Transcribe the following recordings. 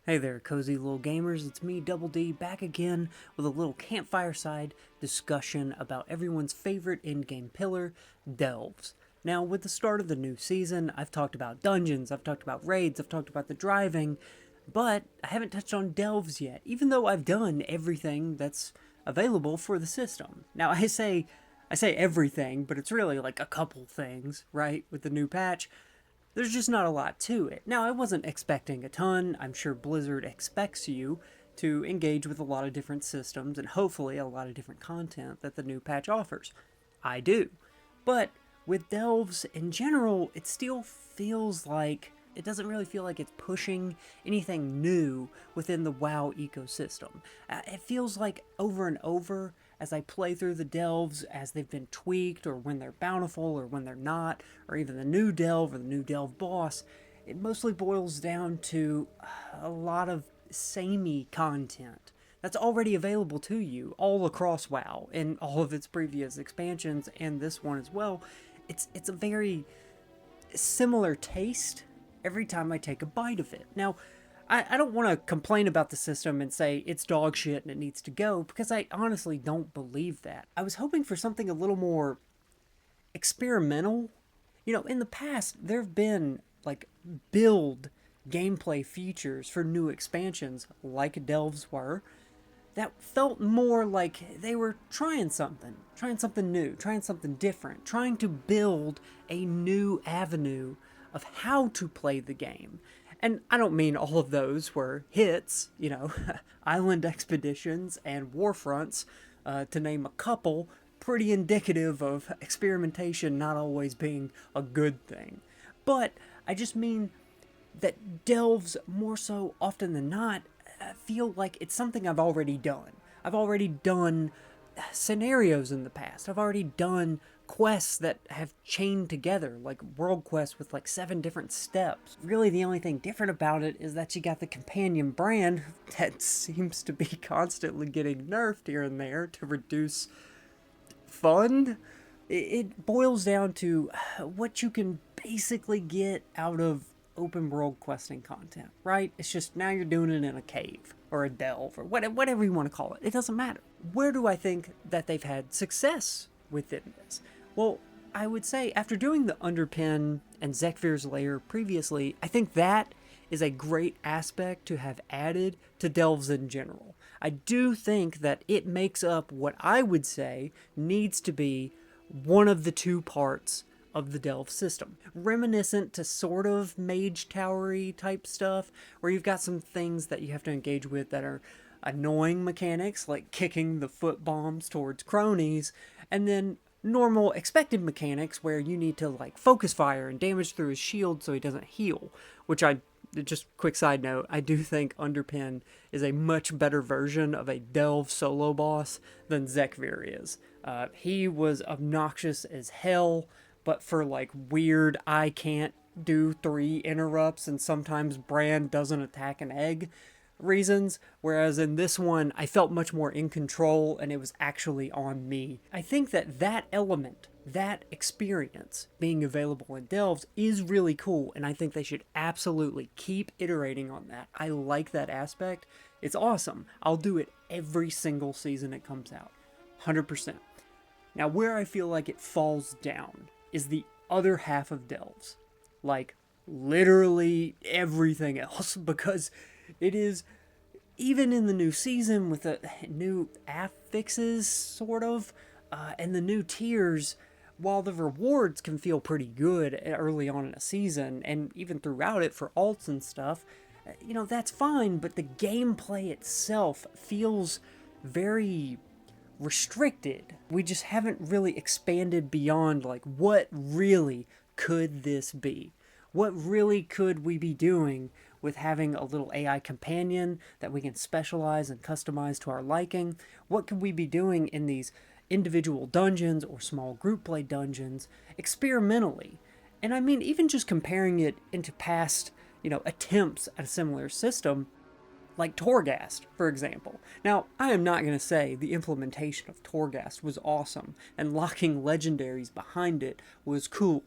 Hey there, cozy little gamers. It's me, Double D, back again with a little campfire-side discussion about everyone's favorite in-game pillar, Delves. Now, with the start of the new season, I've talked about dungeons, I've talked about raids, I've talked about the driving, but I haven't touched on Delves yet, even though I've done everything that's available for the system. Now, I say everything, but it's really like a couple things, right, with the new patch. There's just not a lot to it. Now, I wasn't expecting a ton. I'm sure Blizzard expects you to engage with a lot of different systems and hopefully a lot of different content that the new patch offers. I do. But with Delves in general, it still feels like it doesn't really feel like it's pushing anything new within the WoW ecosystem. It feels like over and over as I play through the delves, as they've been tweaked, or when they're bountiful, or when they're not, or even the new delve or the new delve boss, it mostly boils down to a lot of samey content that's already available to you all across WoW in all of its previous expansions and this one as well. It's a very similar taste every time I take a bite of it. Now, I don't want to complain about the system and say it's dog shit and it needs to go, because I honestly don't believe that. I was hoping for something a little more experimental. You know, in the past, there have been, like, build gameplay features for new expansions, like Delves were, that felt more like they were trying something new, trying something different, trying to build a new avenue of how to play the game. And I don't mean all of those were hits, you know, Island Expeditions and Warfronts, to name a couple, pretty indicative of experimentation not always being a good thing. But I just mean that delves, more so often than not, feel like it's something I've already done. I've already done scenarios in the past. I've already done quests that have chained together, like world quests with like 7 different steps. Really, the only thing different about it is that you got the companion brand that seems to be constantly getting nerfed here and there to reduce fun. It boils down to what you can basically get out of open world questing content, right? It's just now you're doing it in a cave or a delve or whatever you want to call it. It doesn't matter. Where do I think that they've had success within this? Well, I would say after doing the Underpin and Zekvir's Lair previously, I think that is a great aspect to have added to delves in general. I do think that it makes up what I would say needs to be one of the 2 parts of the delve system. Reminiscent to sort of mage towery type stuff, where you've got some things that you have to engage with that are annoying mechanics, like kicking the foot bombs towards cronies, and then normal expected mechanics where you need to like focus fire and damage through his shield so he doesn't heal, which just quick side note, I do think Underpin is a much better version of a delve solo boss than Zekvir is. He was obnoxious as hell, but for like weird, I can't do 3 interrupts and sometimes Brand doesn't attack an egg reasons, whereas in this one I felt much more in control and it was actually on me. I think that that element, that experience being available in delves is really cool, and I think they should absolutely keep iterating on that. I like that aspect. It's awesome. I'll do it every single season it comes out. 100%. Now, where I feel like it falls down is the other half of delves. Like, literally everything else, because it is, even in the new season with the new affixes, sort of, and the new tiers, while the rewards can feel pretty good early on in a season, and even throughout it for alts and stuff, you know, that's fine, but the gameplay itself feels very restricted. We just haven't really expanded beyond, like, what really could this be? What really could we be doing with having a little AI companion that we can specialize and customize to our liking? What could we be doing in these individual dungeons or small group play dungeons experimentally? And I mean, even just comparing it into past, you know, attempts at a similar system, like Torghast, for example. Now, I am not going to say the implementation of Torghast was awesome and locking legendaries behind it was cool.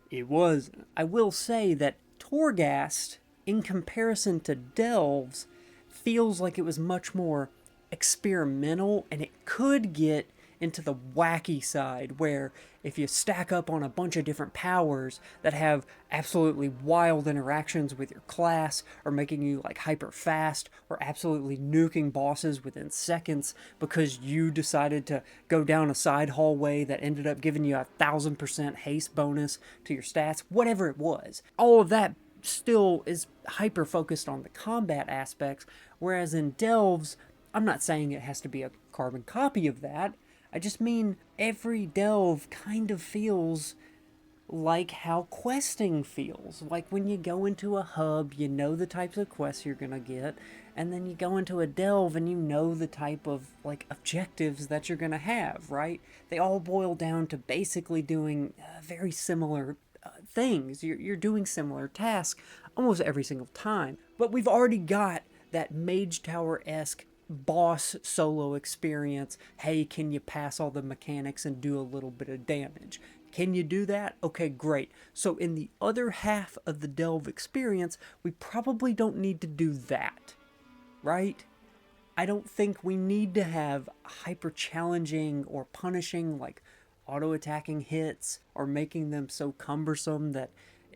It wasn't. I will say that Torghast in comparison to Delves, feels like it was much more experimental, and it could get into the wacky side where if you stack up on a bunch of different powers that have absolutely wild interactions with your class, or making you like hyper fast, or absolutely nuking bosses within seconds because you decided to go down a side hallway that ended up giving you 1,000% haste bonus to your stats, whatever it was, all of that still is hyper focused on the combat aspects. Whereas in Delves, I'm not saying it has to be a carbon copy of that. I just mean every delve kind of feels like how questing feels. Like when you go into a hub, you know the types of quests you're gonna get, and then you go into a delve and you know the type of like objectives that you're gonna have, right? They all boil down to basically doing very similar things. You're doing similar tasks almost every single time. But we've already got that Mage Tower-esque boss solo experience. Hey, can you pass all the mechanics and do a little bit of damage? Can you do that? Okay, great. So in the other half of the delve experience, we probably don't need to do that, right? I don't think we need to have hyper challenging or punishing like auto attacking hits, or making them so cumbersome that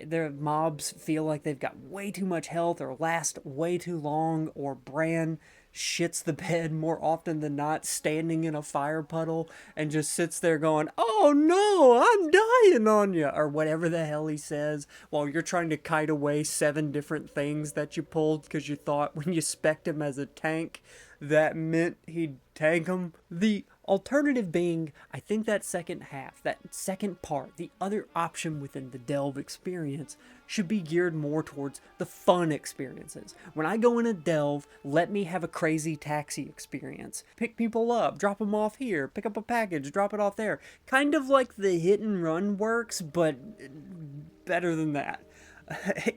their mobs feel like they've got way too much health or last way too long, or Bran shits the bed more often than not standing in a fire puddle and just sits there going, "Oh no, I'm dying on you," or whatever the hell he says, while you're trying to kite away 7 different things that you pulled because you thought when you spec'd him as a tank that meant he'd tank him. The alternative being, I think that second half, that second part, the other option within the delve experience should be geared more towards the fun experiences. When I go in a delve, let me have a crazy taxi experience. Pick people up, drop them off here, pick up a package, drop it off there. Kind of like the hit and run works, but better than that.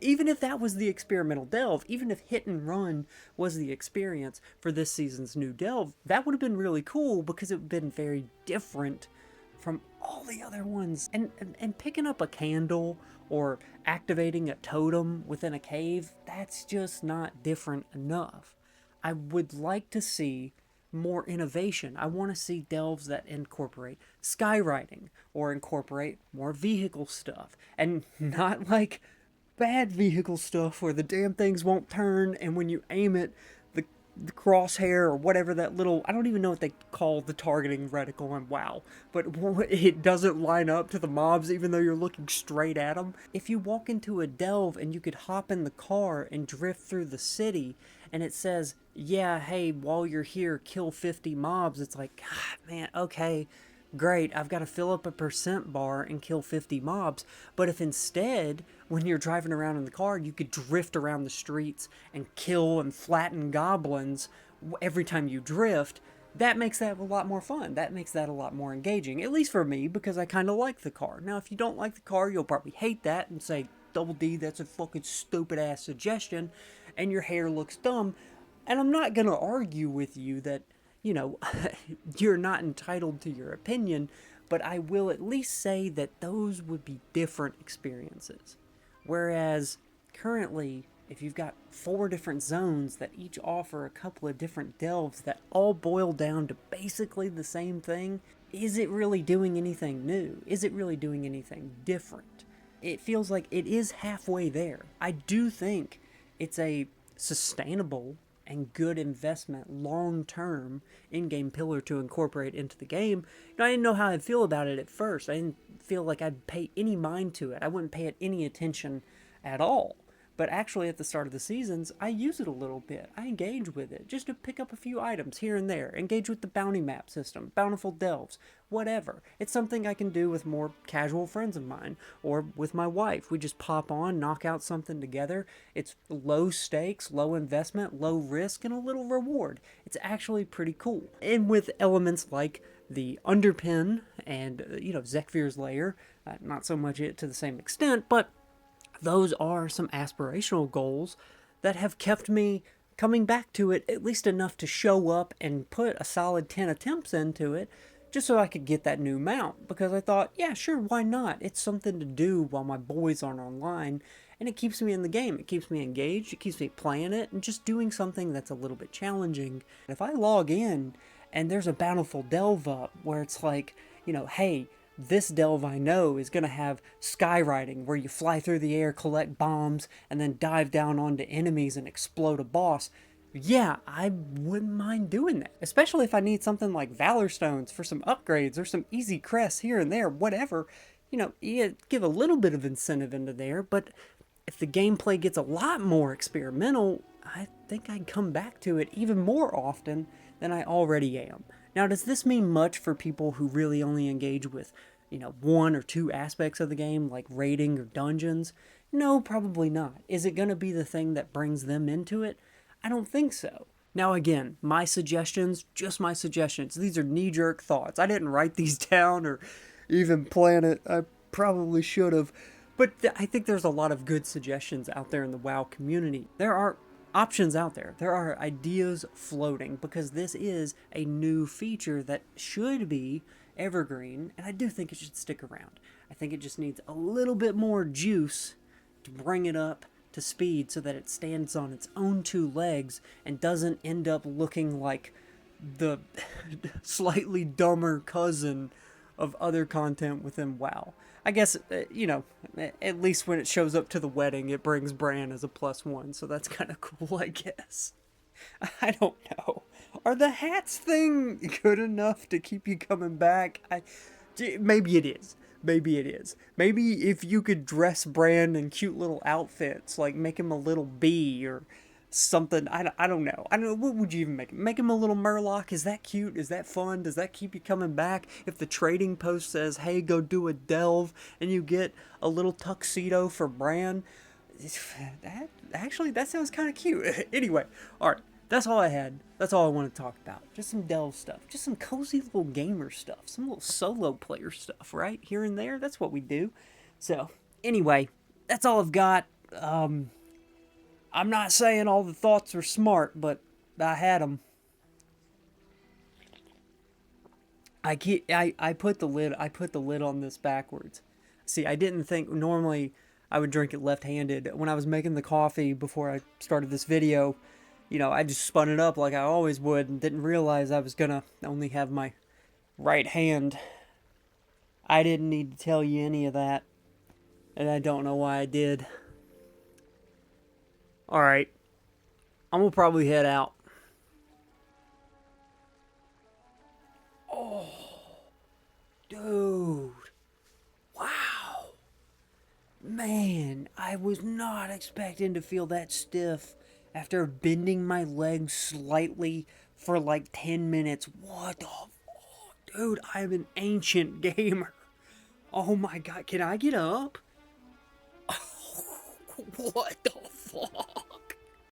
Even if that was the experimental delve, even if hit and run was the experience for this season's new delve, that would have been really cool because it would have been very different from all the other ones. And picking up a candle or activating a totem within a cave, that's just not different enough. I would like to see more innovation. I want to see delves that incorporate skywriting or incorporate more vehicle stuff, and not like bad vehicle stuff where the damn things won't turn, and when you aim it, the crosshair or whatever that little, I don't even know what they call the targeting reticle on WoW, but it doesn't line up to the mobs even though you're looking straight at them. If you walk into a delve and you could hop in the car and drift through the city and it says, yeah, hey, while you're here, kill 50 mobs, it's like, God, man, okay, great, I've got to fill up a percent bar and kill 50 mobs. But if instead, when you're driving around in the car, you could drift around the streets and kill and flatten goblins every time you drift, that makes that a lot more fun. That makes that a lot more engaging, at least for me, because I kind of like the car. Now, if you don't like the car, you'll probably hate that and say, Double D, that's a fucking stupid ass suggestion, and your hair looks dumb. And I'm not going to argue with you that, you know, you're not entitled to your opinion, but I will at least say that those would be different experiences. Whereas currently, if you've got 4 different zones that each offer a couple of different delves that all boil down to basically the same thing, is it really doing anything new? Is it really doing anything different? It feels like it is halfway there. I do think it's a sustainable and good investment long-term in-game pillar to incorporate into the game. You know, I didn't know how I'd feel about it at first. I didn't feel like I'd pay any mind to it. I wouldn't pay it any attention at all. But actually, at the start of the seasons, I use it a little bit. I engage with it, just to pick up a few items here and there. Engage with the bounty map system, bountiful delves, whatever. It's something I can do with more casual friends of mine, or with my wife. We just pop on, knock out something together. It's low stakes, low investment, low risk, and a little reward. It's actually pretty cool. And with elements like the Underpin and, Zekvir's Lair, not so much it to the same extent, but those are some aspirational goals that have kept me coming back to it at least enough to show up and put a solid 10 attempts into it, just so I could get that new mount, because I thought, yeah, sure, why not? It's something to do while my boys aren't online, and it keeps me in the game. It keeps me engaged, it keeps me playing it, and just doing something that's a little bit challenging. If I log in and there's a Bountiful Delve up where it's like, hey, this delve I know is going to have skywriting, where you fly through the air, collect bombs, and then dive down onto enemies and explode a boss. Yeah, I wouldn't mind doing that. Especially if I need something like Valor Stones for some upgrades or some easy crests here and there, whatever. You give a little bit of incentive into there, but if the gameplay gets a lot more experimental, I think I'd come back to it even more often than I already am. Now, does this mean much for people who really only engage with, one or two aspects of the game, like raiding or dungeons? No, probably not. Is it going to be the thing that brings them into it? I don't think so. Now, again, my suggestions, just my suggestions. These are knee-jerk thoughts. I didn't write these down or even plan it. I probably should have. But I think there's a lot of good suggestions out there in the WoW community. There are options out there. There are ideas floating because this is a new feature that should be evergreen, and I do think it should stick around. I think it just needs a little bit more juice to bring it up to speed so that it stands on its own two legs and doesn't end up looking like the slightly dumber cousin of other content within WoW. I guess, at least when it shows up to the wedding, it brings Bran as a +1, so that's kind of cool, I guess. I don't know. Are the hats thing good enough to keep you coming back? Maybe it is. Maybe it is. Maybe if you could dress Bran in cute little outfits, like make him a little bee or something. I don't know. I don't know. What would you even make him? Make him a little Murloc? Is that cute? Is that fun? Does that keep you coming back? If the trading post says, hey, go do a delve, and you get a little tuxedo for Bran, that sounds kind of cute. Anyway, alright. That's all I had. That's all I want to talk about. Just some delve stuff. Just some cozy little gamer stuff. Some little solo player stuff, right? Here and there. That's what we do. So, anyway, that's all I've got. I'm not saying all the thoughts are smart, but I had them. I put the lid on this backwards. See, I didn't think normally I would drink it left-handed. When I was making the coffee before I started this video, I just spun it up like I always would and didn't realize I was gonna only have my right hand. I didn't need to tell you any of that, and I don't know why I did. Alright, I'm gonna probably head out. Oh, dude. Wow. Man, I was not expecting to feel that stiff after bending my legs slightly for like 10 minutes. What the fuck? Dude, I'm an ancient gamer. Oh my god, can I get up? What the fuck?